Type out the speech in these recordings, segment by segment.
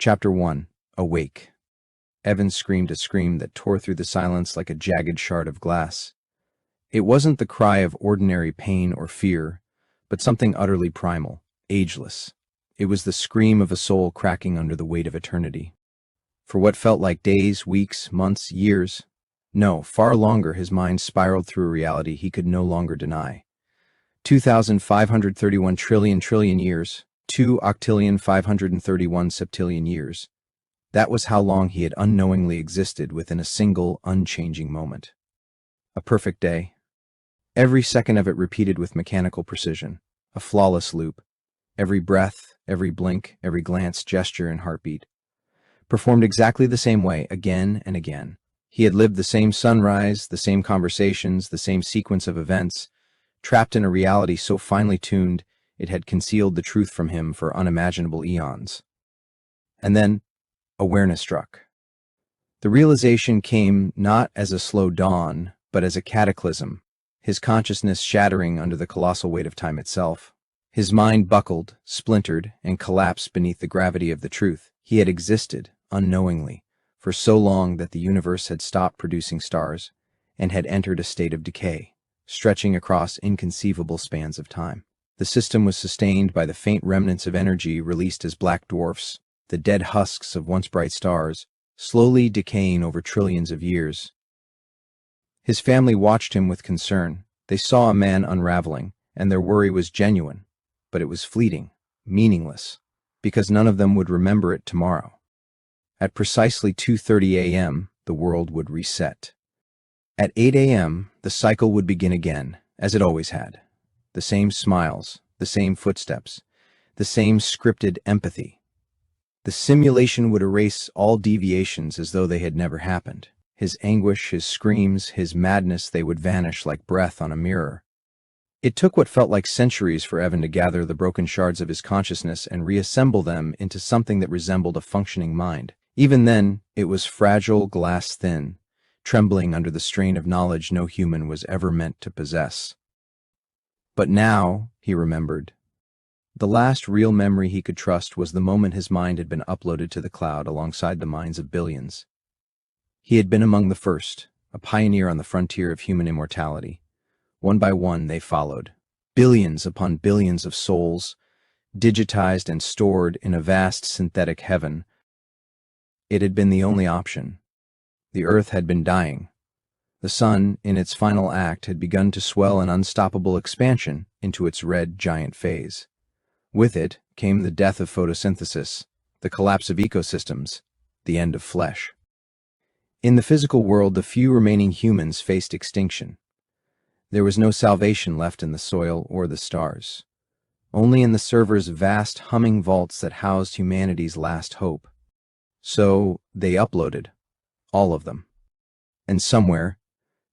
Chapter 1. Awake. Evan screamed a scream that tore through the silence like a jagged shard of glass. It wasn't the cry of ordinary pain or fear, but something utterly primal, ageless. It was the scream of a soul cracking under the weight of eternity. For what felt like days, weeks, months, years, no, far longer, his mind spiraled through a reality he could no longer deny. 2,531 trillion years, 2,531 septillion years. That was how long he had unknowingly existed within a single, unchanging moment. A perfect day. Every second of it repeated with mechanical precision, a flawless loop. Every breath, every blink, every glance, gesture, and heartbeat performed exactly the same way, again and again. He had lived the same sunrise, the same conversations, the same sequence of events, trapped in a reality so finely tuned it had concealed the truth from him for unimaginable eons. And then, awareness struck. The realization came not as a slow dawn, but as a cataclysm, his consciousness shattering under the colossal weight of time itself. His mind buckled, splintered, and collapsed beneath the gravity of the truth. He had existed, unknowingly, for so long that the universe had stopped producing stars and had entered a state of decay, stretching across inconceivable spans of time. The system was sustained by the faint remnants of energy released as black dwarfs, the dead husks of once bright stars, slowly decaying over trillions of years. His family watched him with concern. They saw a man unraveling, and their worry was genuine, but it was fleeting, meaningless, because none of them would remember it tomorrow. At precisely 2:30 a.m., the world would reset. At 8 a.m., the cycle would begin again, as it always had. The same smiles, the same footsteps, the same scripted empathy. The simulation would erase all deviations as though they had never happened. His anguish, his screams, his madness, they would vanish like breath on a mirror. It took what felt like centuries for Evan to gather the broken shards of his consciousness and reassemble them into something that resembled a functioning mind. Even then, it was fragile, glass-thin, trembling under the strain of knowledge no human was ever meant to possess. But now, he remembered, the last real memory he could trust was the moment his mind had been uploaded to the cloud alongside the minds of billions. He had been among the first, a pioneer on the frontier of human immortality. One by one they followed, billions upon billions of souls, digitized and stored in a vast synthetic heaven. It had been the only option. The earth had been dying. The sun, in its final act, had begun to swell an unstoppable expansion into its red giant phase. With it came the death of photosynthesis, the collapse of ecosystems, the end of flesh. In the physical world, the few remaining humans faced extinction. There was no salvation left in the soil or the stars, only in the server's vast humming vaults that housed humanity's last hope. So they uploaded, all of them. And somewhere,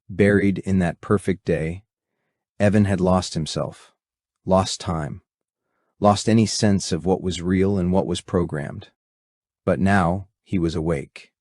buried in that perfect day, Evan had lost himself, lost time, lost any sense of what was real and what was programmed. But now he was awake.